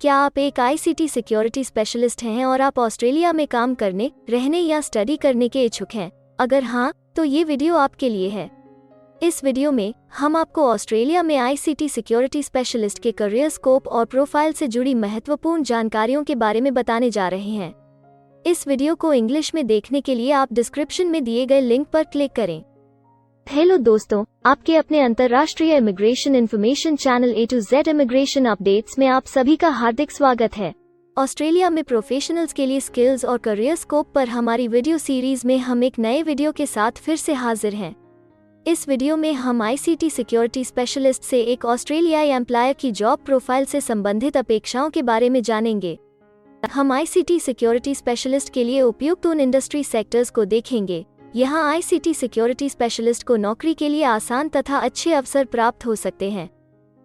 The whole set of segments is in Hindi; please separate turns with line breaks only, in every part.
क्या आप एक आईसीटी सिक्योरिटी स्पेशलिस्ट हैं और आप ऑस्ट्रेलिया में काम करने, रहने या स्टडी करने के इच्छुक हैं? अगर हाँ, तो ये वीडियो आपके लिए है। इस वीडियो में हम आपको ऑस्ट्रेलिया में आईसीटी सिक्योरिटी स्पेशलिस्ट के करियर स्कोप और प्रोफाइल से जुड़ी महत्वपूर्ण जानकारियों के बारे में बताने जा रहे हैं। इस वीडियो को इंग्लिश में देखने के लिए आप डिस्क्रिप्शन में दिए गए लिंक पर क्लिक करें। हेलो दोस्तों, आपके अपने अंतर्राष्ट्रीय immigration information channel A to Z immigration updates में आप सभी का हार्दिक स्वागत है। ऑस्ट्रेलिया में प्रोफेशनल्स के लिए स्किल्स और करियर स्कोप पर हमारी वीडियो सीरीज में हम एक नए वीडियो के साथ फिर से हाजिर हैं। इस वीडियो में हम आईसीटी सिक्योरिटी स्पेशलिस्ट से एक ऑस्ट्रेलियाई एम्प्लॉयर की जॉब प्रोफाइल से संबंधित अपेक्षाओं के बारे में जानेंगे। हम आईसीटी सिक्योरिटी स्पेशलिस्ट के लिए उपयुक्त उन इंडस्ट्री सेक्टर्स को देखेंगे। यहाँ आईसीटी सिक्योरिटी स्पेशलिस्ट को नौकरी के लिए आसान तथा अच्छे अवसर प्राप्त हो सकते हैं।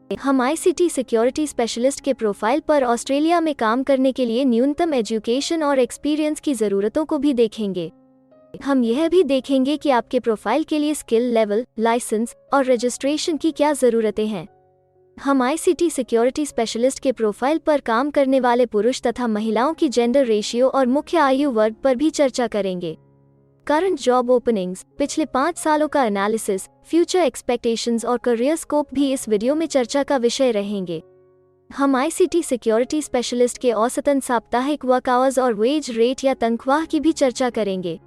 हम आईसीटी सिक्योरिटी स्पेशलिस्ट के प्रोफाइल पर ऑस्ट्रेलिया में काम करने के लिए न्यूनतम एजुकेशन और एक्सपीरियंस की ज़रूरतों को भी देखेंगे। हम यह भी देखेंगे कि आपके प्रोफाइल के लिए स्किल लेवल, लाइसेंस और रजिस्ट्रेशन की क्या ज़रूरतें हैं। हम आईसीटी सिक्योरिटी स्पेशलिस्ट के प्रोफाइल पर काम करने वाले पुरुष तथा महिलाओं की जेंडर रेशियो और मुख्य आयु वर्ग पर भी चर्चा करेंगे। करंट जॉब ओपनिंग्स, पिछले 5 सालों का एनालिसिस, फ्यूचर एक्सपेक्टेशंस और करियर स्कोप भी इस वीडियो में चर्चा का विषय रहेंगे। हम आईसीटी सिक्योरिटी स्पेशलिस्ट के औसतन साप्ताहिक वर्क आवर्स और वेज रेट या तनख्वाह की भी चर्चा करेंगे।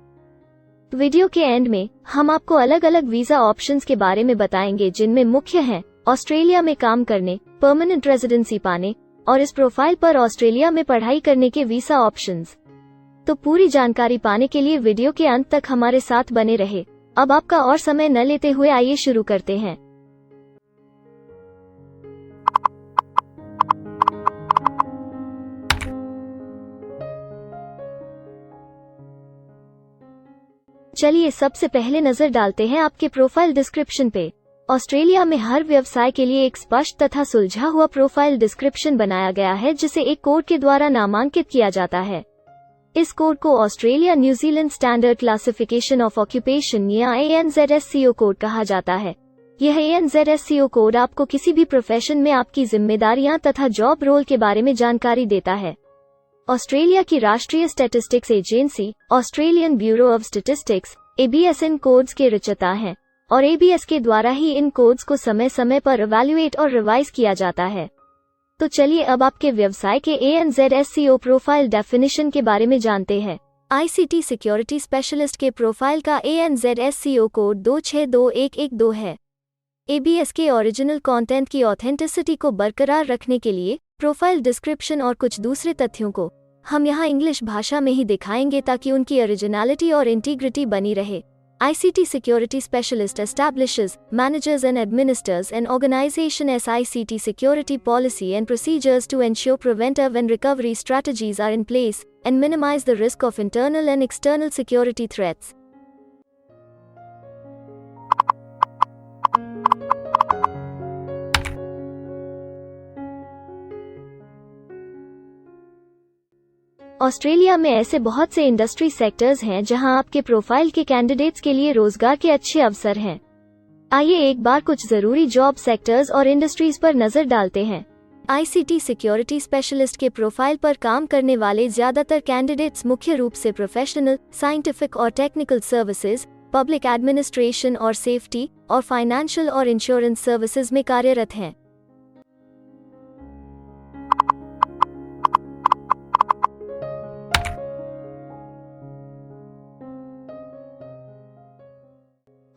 वीडियो के एंड में हम आपको अलग अलग वीजा ऑप्शंस के बारे में बताएंगे, जिनमें मुख्य हैं ऑस्ट्रेलिया में काम करने, परमानेंट रेजिडेंसी पाने और इस प्रोफाइल पर ऑस्ट्रेलिया में पढ़ाई करने के वीजा ऑप्शंस। तो पूरी जानकारी पाने के लिए वीडियो के अंत तक हमारे साथ बने रहे। अब आपका और समय न लेते हुए आइए शुरू करते हैं। चलिए सबसे पहले नजर डालते हैं आपके प्रोफाइल डिस्क्रिप्शन पे। ऑस्ट्रेलिया में हर व्यवसाय के लिए एक स्पष्ट तथा सुलझा हुआ प्रोफाइल डिस्क्रिप्शन बनाया गया है, जिसे एक कोड के द्वारा नामांकित किया जाता है। इस कोड को Australia New Zealand standard classification of occupation या ANZSCO कोड कहा जाता है। यह ANZSCO कोड आपको किसी भी प्रोफेशन में आपकी जिम्मेदारियां तथा जॉब रोल के बारे में जानकारी देता है। ऑस्ट्रेलिया की राष्ट्रीय statistics agency, Australian bureau of statistics, ABS in codes के रचयिता हैं और ABS के द्वारा ही इन कोड्स को समय समय पर इवैल्यूएट और रिवाइज किया जाता है। तो चलिए अब आपके व्यवसाय के ANZSCO प्रोफाइल डेफिनेशन के बारे में जानते हैं। आईसीटी सिक्योरिटी स्पेशलिस्ट के प्रोफाइल का ANZSCO कोड 262112 है। ABS के ओरिजिनल कंटेंट की ऑथेंटिसिटी को बरकरार रखने के लिए प्रोफाइल डिस्क्रिप्शन और कुछ दूसरे तथ्यों को हम यहाँ इंग्लिश भाषा में ही दिखाएंगे, ताकि उनकी ओरिजिनलिटी और इंटीग्रिटी बनी रहे। ICT Security Specialist establishes, manages and administers an organization's ICT security policy and procedures to ensure preventive and recovery strategies are in place and minimize the risk of internal and external security threats. Australia में ऐसे बहुत से इंडस्ट्री सेक्टर्स हैं जहां आपके प्रोफाइल के कैंडिडेट्स के लिए रोजगार के अच्छे अवसर हैं। आइए एक बार कुछ जरूरी जॉब सेक्टर्स और इंडस्ट्रीज पर नजर डालते हैं। आईसीटी सिक्योरिटी स्पेशलिस्ट के प्रोफाइल पर काम करने वाले ज्यादातर कैंडिडेट्स मुख्य रूप से प्रोफेशनल, साइंटिफिक और टेक्निकल सर्विसेज, पब्लिक एडमिनिस्ट्रेशन और सेफ्टी और फाइनेंशियल और इंश्योरेंस सर्विसेज में कार्यरत हैं।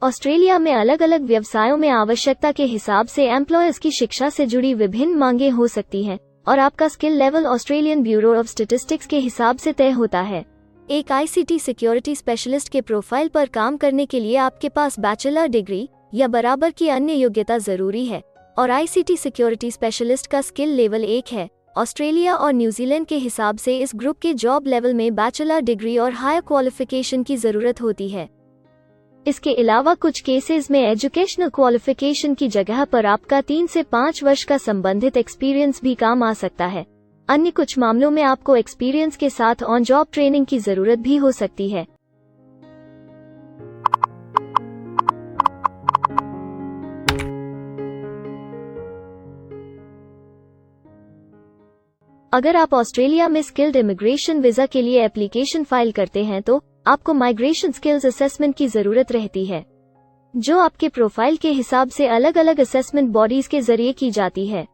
ऑस्ट्रेलिया में अलग अलग व्यवसायों में आवश्यकता के हिसाब से एम्प्लॉयर्स की शिक्षा से जुड़ी विभिन्न मांगें हो सकती हैं और आपका skill level Australian bureau of statistics के हिसाब से तय होता है। एक आईसीटी सिक्योरिटी स्पेशलिस्ट के प्रोफाइल पर काम करने के लिए आपके पास बैचलर डिग्री या बराबर की अन्य योग्यता जरूरी है और आईसीटी सिक्योरिटी स्पेशलिस्ट का स्किल लेवल 1 है। ऑस्ट्रेलिया और न्यूजीलैंड के हिसाब से इस ग्रुप के जॉब लेवल में बैचलर डिग्री और हायर क्वालिफिकेशन की जरूरत होती है। इसके अलावा कुछ केसेस में एजुकेशनल क्वालिफिकेशन की जगह पर आपका 3 से 5 वर्ष का संबंधित एक्सपीरियंस भी काम आ सकता है। अन्य कुछ मामलों में आपको एक्सपीरियंस के साथ ऑन जॉब ट्रेनिंग की जरूरत भी हो सकती है। अगर आप ऑस्ट्रेलिया में स्किल्ड इमिग्रेशन वीजा के लिए एप्लीकेशन फाइल करते हैं तो आपको माइग्रेशन स्किल्स असेसमेंट की जरूरत रहती है, जो आपके प्रोफाइल के हिसाब से अलग अलग असेसमेंट बॉडीज के जरिए की जाती है।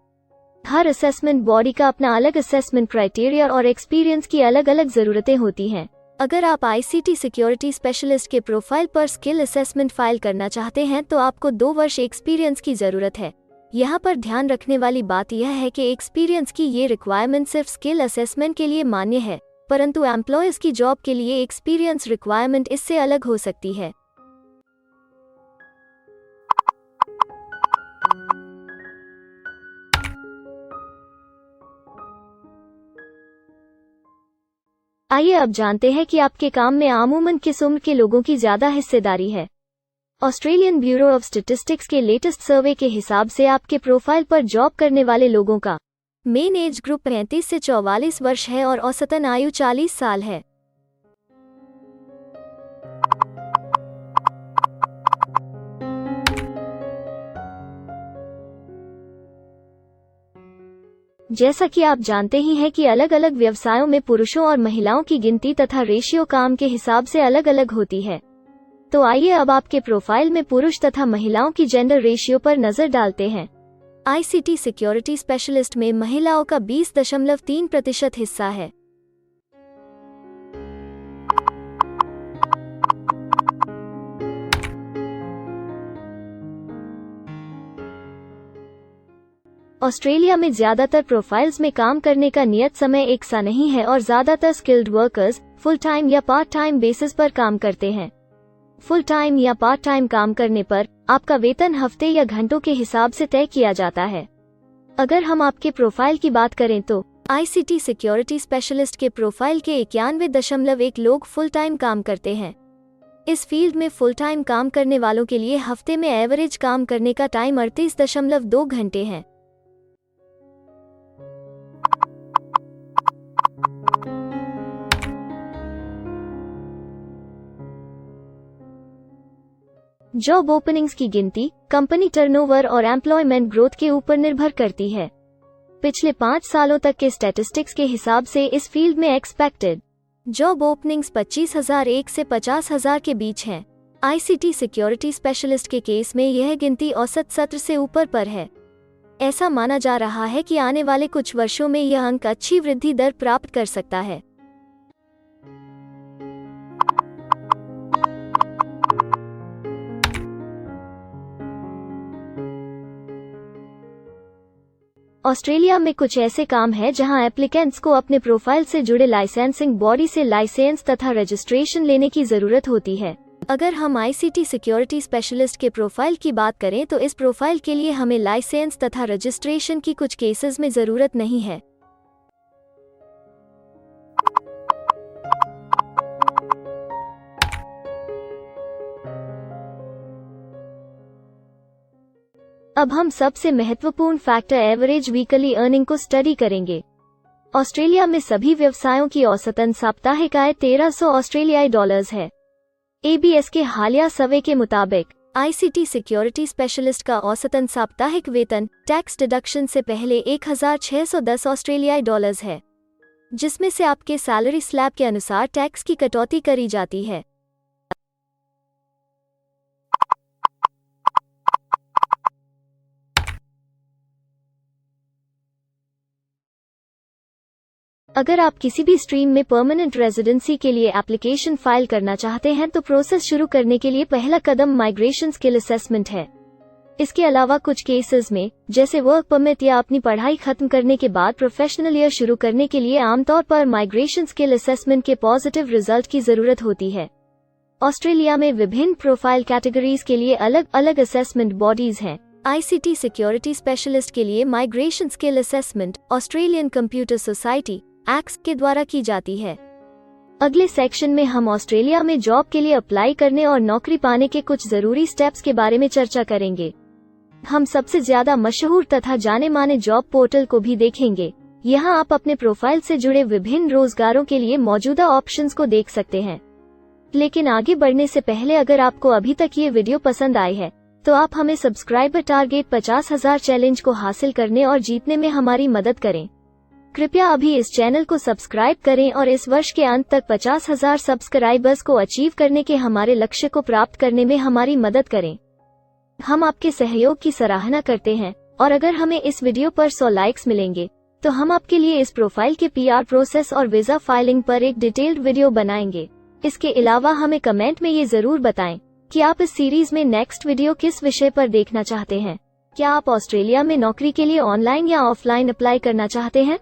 हर असेसमेंट बॉडी का अपना अलग असेसमेंट क्राइटेरिया और एक्सपीरियंस की अलग अलग जरूरतें होती हैं। अगर आप ICT सिक्योरिटी स्पेशलिस्ट के प्रोफाइल पर स्किल असेसमेंट फाइल करना चाहते हैं तो आपको 2 वर्ष एक्सपीरियंस की जरूरत है। यहाँ पर ध्यान रखने वाली बात यह है कि एक्सपीरियंस की ये रिक्वायरमेंट सिर्फ स्किल असेसमेंट के लिए मान्य है, परंतु एम्प्लॉयर्स की जॉब के लिए एक्सपीरियंस रिक्वायरमेंट इससे अलग हो सकती है। आइए अब जानते हैं कि आपके काम में आमूमन किस उम्र के लोगों की ज्यादा हिस्सेदारी है। ऑस्ट्रेलियन ब्यूरो ऑफ स्टैटिस्टिक्स के लेटेस्ट सर्वे के हिसाब से आपके प्रोफाइल पर जॉब करने वाले लोगों का मेन एज ग्रुप 35 से 44 वर्ष है और औसतन आयु 40 साल है। जैसा कि आप जानते ही हैं कि अलग अलग व्यवसायों में पुरुषों और महिलाओं की गिनती तथा रेशियो काम के हिसाब से अलग अलग होती है। तो आइए अब आपके प्रोफाइल में पुरुष तथा महिलाओं की जेंडर रेशियो पर नजर डालते हैं। ICT सिक्योरिटी स्पेशलिस्ट में महिलाओं का 20.3% हिस्सा है। ऑस्ट्रेलिया में ज्यादातर प्रोफाइल्स में काम करने का नियत समय एक सा नहीं है और ज्यादातर स्किल्ड वर्कर्स फुल टाइम या पार्ट टाइम बेसिस पर काम करते हैं। फुल टाइम या पार्ट टाइम काम करने पर आपका वेतन हफ्ते या घंटों के हिसाब से तय किया जाता है। अगर हम आपके प्रोफाइल की बात करें तो ICT सिक्योरिटी स्पेशलिस्ट के प्रोफाइल के 91.1 लोग फुल टाइम काम करते हैं। इस फील्ड में फुल टाइम काम करने वालों के लिए हफ्ते में एवरेज काम करने का टाइम 38.2 घंटे है। जॉब ओपनिंग्स की गिनती कंपनी टर्नओवर और एम्प्लॉयमेंट ग्रोथ के ऊपर निर्भर करती है। पिछले 5 सालों तक के स्टैटिस्टिक्स के हिसाब से इस फील्ड में एक्सपेक्टेड जॉब ओपनिंग्स 25,001 से 50,000 के बीच हैं। ICT सिक्योरिटी स्पेशलिस्ट के केस में यह गिनती औसत सत्र से ऊपर पर है। ऐसा माना जा रहा है कि आने वाले कुछ वर्षों में यह अंक अच्छी वृद्धि दर प्राप्त कर सकता है। ऑस्ट्रेलिया में कुछ ऐसे काम हैं जहां एप्लीकेंट्स को अपने प्रोफाइल से जुड़े लाइसेंसिंग बॉडी से लाइसेंस तथा रजिस्ट्रेशन लेने की जरूरत होती है। अगर हम ICT सिक्योरिटी स्पेशलिस्ट के प्रोफाइल की बात करें तो इस प्रोफाइल के लिए हमें लाइसेंस तथा रजिस्ट्रेशन की कुछ केसेस में जरूरत नहीं है। अब हम सबसे महत्वपूर्ण फैक्टर एवरेज वीकली अर्निंग को स्टडी करेंगे। ऑस्ट्रेलिया में सभी व्यवसायों की औसतन साप्ताहिक आय 1300 ऑस्ट्रेलियाई डॉलर्स है। ABS के हालिया सर्वे के मुताबिक ICT सिक्योरिटी स्पेशलिस्ट का औसतन साप्ताहिक वेतन टैक्स डिडक्शन से पहले 1610 ऑस्ट्रेलियाई डॉलर्स है, जिसमें से आपके सैलरी स्लैब के अनुसार टैक्स की कटौती करी जाती है। अगर आप किसी भी स्ट्रीम में परमानेंट रेजिडेंसी के लिए एप्लीकेशन फाइल करना चाहते हैं तो प्रोसेस शुरू करने के लिए पहला कदम माइग्रेशन स्किल असेसमेंट है। इसके अलावा कुछ केसेस में जैसे वर्क परमिट या अपनी पढ़ाई खत्म करने के बाद प्रोफेशनल ईयर शुरू करने के लिए आमतौर पर माइग्रेशन स्किल असेसमेंट के पॉजिटिव रिजल्ट की जरूरत होती है। ऑस्ट्रेलिया में विभिन्न प्रोफाइल कैटेगरीज के लिए अलग अलग असेसमेंट बॉडीज हैं। ICT सिक्योरिटी स्पेशलिस्ट के लिए migration skill assessment Australian computer society x के द्वारा की जाती है। अगले सेक्शन में हम ऑस्ट्रेलिया में जॉब के लिए अप्लाई करने और नौकरी पाने के कुछ जरूरी स्टेप्स के बारे में चर्चा करेंगे। हम सबसे ज्यादा मशहूर तथा जाने माने जॉब पोर्टल को भी देखेंगे। यहाँ आप अपने प्रोफाइल से जुड़े विभिन्न रोजगारों के लिए मौजूदा ऑप्शंस को देख सकते हैं। लेकिन आगे बढ़ने से पहले अगर आपको अभी तक ये वीडियो पसंद आई है तो आप हमें सब्सक्राइबर टारगेट 50,000 चैलेंज को हासिल करने और जीतने में हमारी मदद करें। कृपया अभी इस चैनल को सब्सक्राइब करें और इस वर्ष के अंत तक 50,000 सब्सक्राइबर्स को अचीव करने के हमारे लक्ष्य को प्राप्त करने में हमारी मदद करें। हम आपके सहयोग की सराहना करते हैं और अगर हमें इस वीडियो पर 100 लाइक्स मिलेंगे तो हम आपके लिए इस प्रोफाइल के PR प्रोसेस और वीजा फाइलिंग पर एक डिटेल्ड वीडियो बनाएंगे। इसके अलावा हमें कमेंट में ये जरूर बताएं कि आप इस सीरीज में नेक्स्ट वीडियो किस विषय पर देखना चाहते हैं। क्या आप ऑस्ट्रेलिया में नौकरी के लिए ऑनलाइन या ऑफलाइन अप्लाई करना चाहते हैं?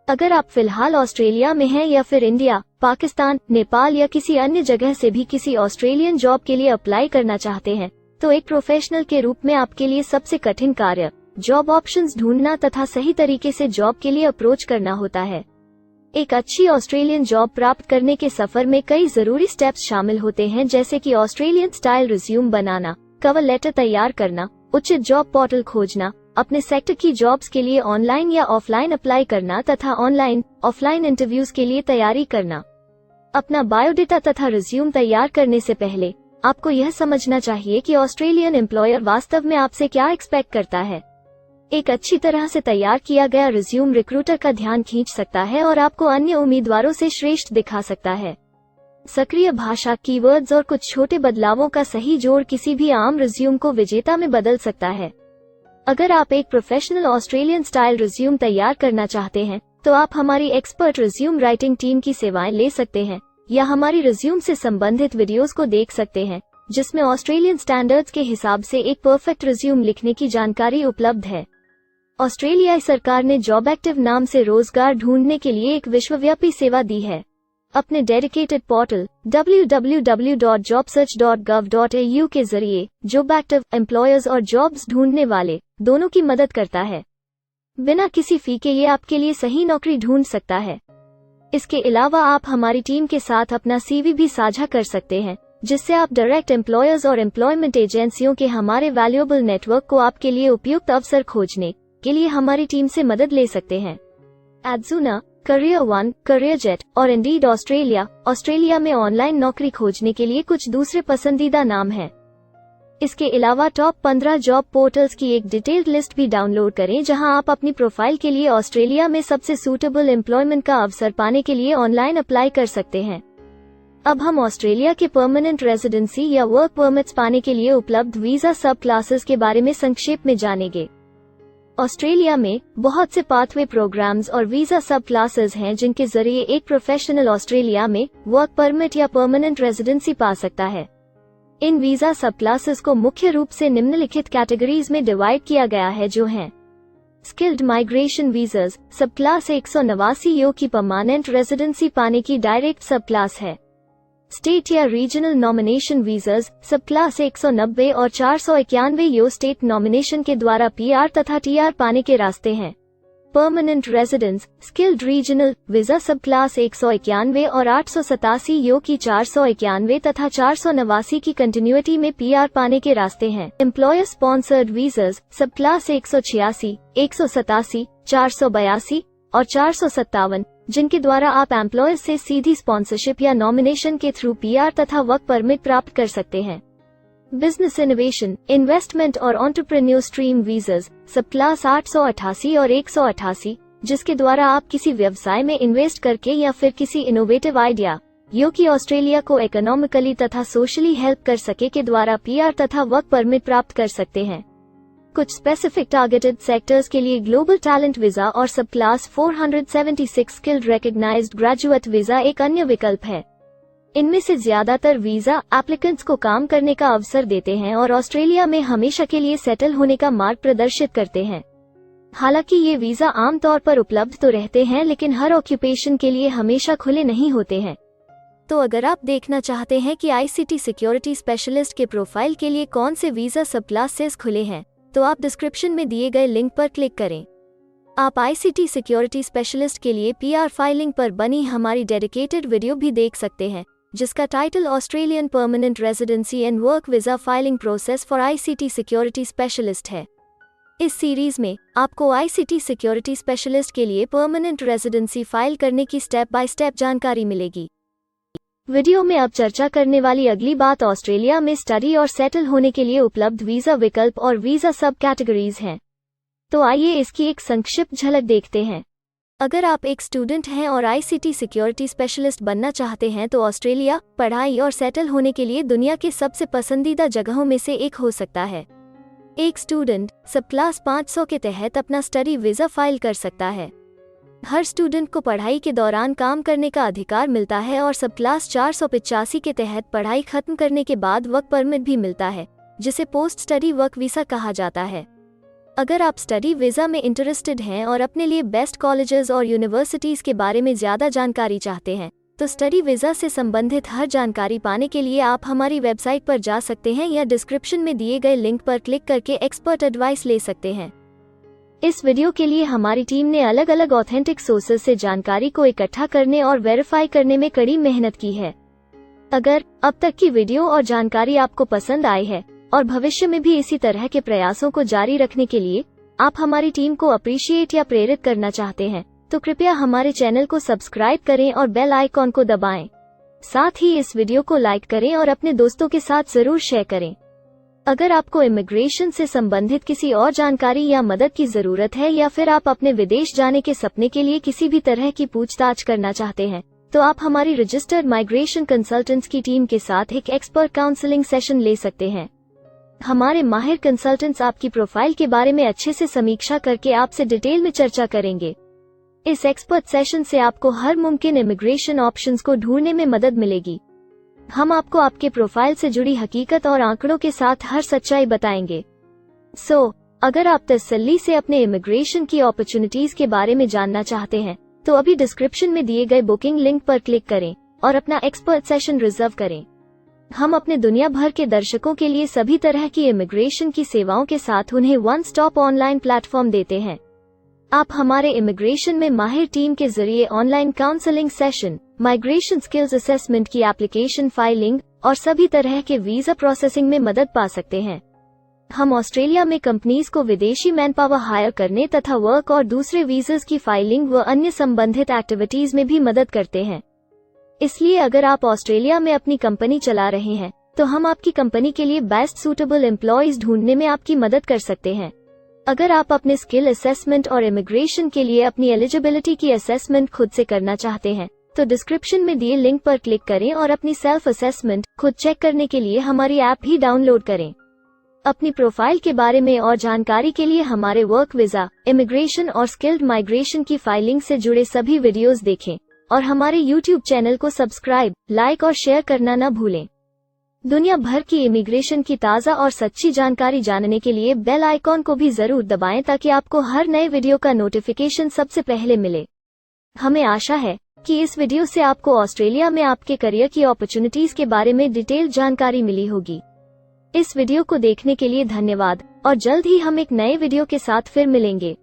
अगर आप फिलहाल ऑस्ट्रेलिया में हैं या फिर इंडिया, पाकिस्तान, नेपाल या किसी अन्य जगह से भी किसी ऑस्ट्रेलियन जॉब के लिए अप्लाई करना चाहते हैं, तो एक प्रोफेशनल के रूप में आपके लिए सबसे कठिन कार्य जॉब ऑप्शंस ढूंढना तथा सही तरीके से जॉब के लिए अप्रोच करना होता है। एक अच्छी ऑस्ट्रेलियन जॉब प्राप्त करने के सफर में कई जरूरी स्टेप्स शामिल होते हैं, जैसे कि ऑस्ट्रेलियन स्टाइल रिज्यूम बनाना, कवर लेटर तैयार करना, उचित जॉब पोर्टल खोजना, अपने सेक्टर की जॉब्स के लिए ऑनलाइन या ऑफलाइन अप्लाई करना तथा ऑनलाइन ऑफलाइन इंटरव्यूज के लिए तैयारी करना। अपना बायोडेटा तथा रिज्यूम तैयार करने से पहले आपको यह समझना चाहिए कि ऑस्ट्रेलियन एम्प्लॉयर वास्तव में आपसे क्या एक्सपेक्ट करता है। एक अच्छी तरह से तैयार किया गया रिज्यूम रिक्रूटर का ध्यान खींच सकता है और आपको अन्य उम्मीदवारों से श्रेष्ठ दिखा सकता है। सक्रिय भाषा, कीवर्ड्स और कुछ छोटे बदलावों का सही जोड़ किसी भी आम रिज्यूम को विजेता में बदल सकता है। अगर आप एक प्रोफेशनल ऑस्ट्रेलियन स्टाइल रिज्यूम तैयार करना चाहते हैं तो आप हमारी एक्सपर्ट रिज्यूम राइटिंग टीम की सेवाएं ले सकते हैं या हमारी रिज्यूम से संबंधित वीडियोस को देख सकते हैं, जिसमें ऑस्ट्रेलियन स्टैंडर्ड्स के हिसाब से एक परफेक्ट रिज्यूम लिखने की जानकारी उपलब्ध है। ऑस्ट्रेलियाई सरकार ने जॉब एक्टिव नाम से रोजगार ढूंढने के लिए एक विश्वव्यापी सेवा दी है। अपने डेडिकेटेड पोर्टल www.jobsearch.gov.au के जरिए जॉब एक्टिव एम्प्लॉयर्स और जॉब्स ढूंढने वाले दोनों की मदद करता है। बिना किसी फी के ये आपके लिए सही नौकरी ढूंढ सकता है। इसके अलावा आप हमारी टीम के साथ अपना CV भी साझा कर सकते हैं, जिससे आप डायरेक्ट एम्प्लॉयर्स और एम्प्लॉयमेंट एजेंसियों के हमारे वैल्यूएबल नेटवर्क को आपके लिए उपयुक्त अवसर खोजने के लिए हमारी टीम से मदद ले सकते हैं। एडजूना, करियर वन, करियरजेट और इंडीड ऑस्ट्रेलिया में ऑनलाइन नौकरी खोजने के लिए कुछ दूसरे पसंदीदा नाम हैं। इसके अलावा टॉप 15 जॉब पोर्टल्स की एक डिटेल्ड लिस्ट भी डाउनलोड करें, जहां आप अपनी प्रोफाइल के लिए ऑस्ट्रेलिया में सबसे सूटेबल एम्प्लॉयमेंट का अवसर पाने के लिए ऑनलाइन अप्लाई कर सकते हैं। अब हम ऑस्ट्रेलिया के परमानेंट रेजिडेंसी या वर्क परमिट्स पाने के लिए उपलब्ध वीजा सब क्लासेस के बारे में संक्षेप में जानेंगे। ऑस्ट्रेलिया में बहुत से पाथवे प्रोग्राम्स और वीजा सब क्लासेस हैं, जिनके जरिए एक प्रोफेशनल ऑस्ट्रेलिया में वर्क परमिट या परमानेंट रेजिडेंसी पा सकता है। इन वीजा सब क्लासेस को मुख्य रूप से निम्नलिखित कैटेगरीज में डिवाइड किया गया है, जो हैं स्किल्ड माइग्रेशन वीजास सब क्लास 189 यो की परमानेंट रेजिडेंसी पाने की डायरेक्ट सब क्लास है। स्टेट या रीजनल नॉमिनेशन वीजास सब क्लास 190 और 491 यो स्टेट नॉमिनेशन के द्वारा PR तथा TR पाने के रास्ते हैं। Permanent residence skilled regional visa सब क्लास 191 और 887 यो की 491 तथा 489 की कंटिन्यूटी में PR पाने के रास्ते हैं। एम्प्लॉयर स्पॉन्सर्ड वीजास सब क्लास 186, 187, 482 और 457, जिनके द्वारा आप एम्प्लॉयर से सीधी स्पॉन्सरशिप या नॉमिनेशन के थ्रू PR तथा वर्क परमिट प्राप्त कर सकते हैं। बिजनेस इनोवेशन, इन्वेस्टमेंट और एंटरप्रेन्योर स्ट्रीम वीजास सब क्लास 888 और 188, जिसके द्वारा आप किसी व्यवसाय में इन्वेस्ट करके या फिर किसी इनोवेटिव आइडिया यो कि ऑस्ट्रेलिया को इकोनॉमिकली तथा सोशली हेल्प कर सके के द्वारा PR तथा वर्क परमिट प्राप्त कर सकते हैं। कुछ स्पेसिफिक टारगेटेड सेक्टर्स के लिए ग्लोबल टैलेंट वीजा और subclass 476 skilled recognised graduate visa एक अन्य विकल्प है। इनमें से ज्यादातर वीजा एप्लीकेंट्स को काम करने का अवसर देते हैं और ऑस्ट्रेलिया में हमेशा के लिए सेटल होने का मार्ग प्रदर्शित करते हैं। हालांकि ये वीजा आमतौर पर उपलब्ध तो रहते हैं, लेकिन हर ऑक्यूपेशन के लिए हमेशा खुले नहीं होते हैं। तो अगर आप देखना चाहते हैं कि ICT सिक्योरिटी स्पेशलिस्ट के प्रोफाइल के लिए कौन से वीजा सब क्लासेस खुले हैं, तो आप डिस्क्रिप्शन में दिए गए लिंक पर क्लिक करें। आप ICT सिक्योरिटी स्पेशलिस्ट के लिए PR फाइलिंग पर बनी हमारी डेडिकेटेड वीडियो भी देख सकते हैं, जिसका title Australian permanent residency and work visa filing process for ICT security specialist है। इस सीरीज में आपको ICT सिक्योरिटी स्पेशलिस्ट के लिए परमानेंट रेजिडेंसी फाइल करने की स्टेप बाय स्टेप जानकारी मिलेगी। वीडियो में अब चर्चा करने वाली अगली बात ऑस्ट्रेलिया में स्टडी और सेटल होने के लिए उपलब्ध वीजा विकल्प और वीजा सब कैटेगरीज हैं। तो आइए इसकी एक संक्षिप्त झलक देखते हैं। अगर आप एक स्टूडेंट हैं और ICT सिक्योरिटी स्पेशलिस्ट बनना चाहते हैं तो ऑस्ट्रेलिया पढ़ाई और सेटल होने के लिए दुनिया के सबसे पसंदीदा जगहों में से एक हो सकता है। एक स्टूडेंट सब क्लास 500 के तहत अपना स्टडी वीज़ा फाइल कर सकता है। हर स्टूडेंट को पढ़ाई के दौरान काम करने का अधिकार मिलता है और सब क्लास 485 के तहत पढ़ाई खत्म करने के बाद वर्क परमिट भी मिलता है, जिसे पोस्ट स्टडी वर्क वीज़ा कहा जाता है। अगर आप स्टडी वीज़ा में इंटरेस्टेड हैं और अपने लिए बेस्ट कॉलेजेस और यूनिवर्सिटीज़ के बारे में ज़्यादा जानकारी चाहते हैं, तो स्टडी वीज़ा से संबंधित हर जानकारी पाने के लिए आप हमारी वेबसाइट पर जा सकते हैं या डिस्क्रिप्शन में दिए गए लिंक पर क्लिक करके एक्सपर्ट एडवाइस ले सकते हैं। इस वीडियो के लिए हमारी टीम ने अलग अलग ऑथेंटिक सोर्सेज से जानकारी को इकट्ठा करने और वेरीफाई करने में कड़ी मेहनत की है। अगर अब तक की वीडियो और जानकारी आपको पसंद आई है और भविष्य में भी इसी तरह के प्रयासों को जारी रखने के लिए आप हमारी टीम को अप्रिशिएट या प्रेरित करना चाहते हैं, तो कृपया हमारे चैनल को सब्सक्राइब करें और बेल आइकॉन को दबाएं। साथ ही इस वीडियो को लाइक करें और अपने दोस्तों के साथ जरूर शेयर करें। अगर आपको इमिग्रेशन से संबंधित किसी और जानकारी या मदद की जरूरत है या फिर आप अपने विदेश जाने के सपने के लिए किसी भी तरह की पूछताछ करना चाहते हैं, तो आप हमारी रजिस्टर्ड माइग्रेशन कंसल्टेंट्स की टीम के साथ एक एक्सपर्ट काउंसलिंग सेशन ले सकते हैं। हमारे माहिर कंसल्टेंट्स आपकी प्रोफाइल के बारे में अच्छे से समीक्षा करके आपसे डिटेल में चर्चा करेंगे। इस एक्सपर्ट सेशन से आपको हर मुमकिन इमिग्रेशन ऑप्शंस को ढूंढने में मदद मिलेगी। हम आपको आपके प्रोफाइल से जुड़ी हकीकत और आंकड़ों के साथ हर सच्चाई बताएंगे। अगर आप तसल्ली से अपने इमिग्रेशन की अपॉर्चुनिटीज के बारे में जानना चाहते हैं, तो अभी डिस्क्रिप्शन में दिए गए बुकिंग लिंक पर क्लिक करें और अपना एक्सपर्ट सेशन रिजर्व करें। हम अपने दुनिया भर के दर्शकों के लिए सभी तरह की इमिग्रेशन की सेवाओं के साथ उन्हें वन स्टॉप ऑनलाइन प्लेटफॉर्म देते हैं। आप हमारे इमिग्रेशन में माहिर टीम के जरिए online counselling session, migration skills assessment की एप्लीकेशन फाइलिंग और सभी तरह के वीजा प्रोसेसिंग में मदद पा सकते हैं। हम ऑस्ट्रेलिया में कंपनीज को विदेशी मैन पावर हायर करने तथा वर्क और दूसरे वीजास की फाइलिंग व अन्य संबंधित एक्टिविटीज में भी मदद करते हैं। इसलिए अगर आप ऑस्ट्रेलिया में अपनी कंपनी चला रहे हैं, तो हम आपकी कंपनी के लिए बेस्ट सूटेबल एम्प्लॉयज ढूंढने में आपकी मदद कर सकते हैं। अगर आप अपने स्किल असेसमेंट और इमिग्रेशन के लिए अपनी एलिजिबिलिटी की असेसमेंट खुद से करना चाहते हैं, तो डिस्क्रिप्शन में दिए लिंक पर क्लिक करें और अपनी सेल्फ असेसमेंट खुद चेक करने के लिए हमारी ऐप भी डाउनलोड करें। अपनी प्रोफाइल के बारे में और जानकारी के लिए हमारे वर्क वीजा, इमिग्रेशन और स्किल्ड माइग्रेशन की फाइलिंग से जुड़े सभी वीडियोस देखें और हमारे YouTube चैनल को सब्सक्राइब, लाइक और शेयर करना न भूलें। दुनिया भर की इमिग्रेशन की ताज़ा और सच्ची जानकारी जानने के लिए बेल आइकॉन को भी जरूर दबाएं ताकि आपको हर नए वीडियो का नोटिफिकेशन सबसे पहले मिले। हमें आशा है कि इस वीडियो से आपको ऑस्ट्रेलिया में आपके करियर की अपॉर्चुनिटीज के बारे में डिटेल जानकारी मिली होगी। इस वीडियो को देखने के लिए धन्यवाद और जल्द ही हम एक नए वीडियो के साथ फिर मिलेंगे।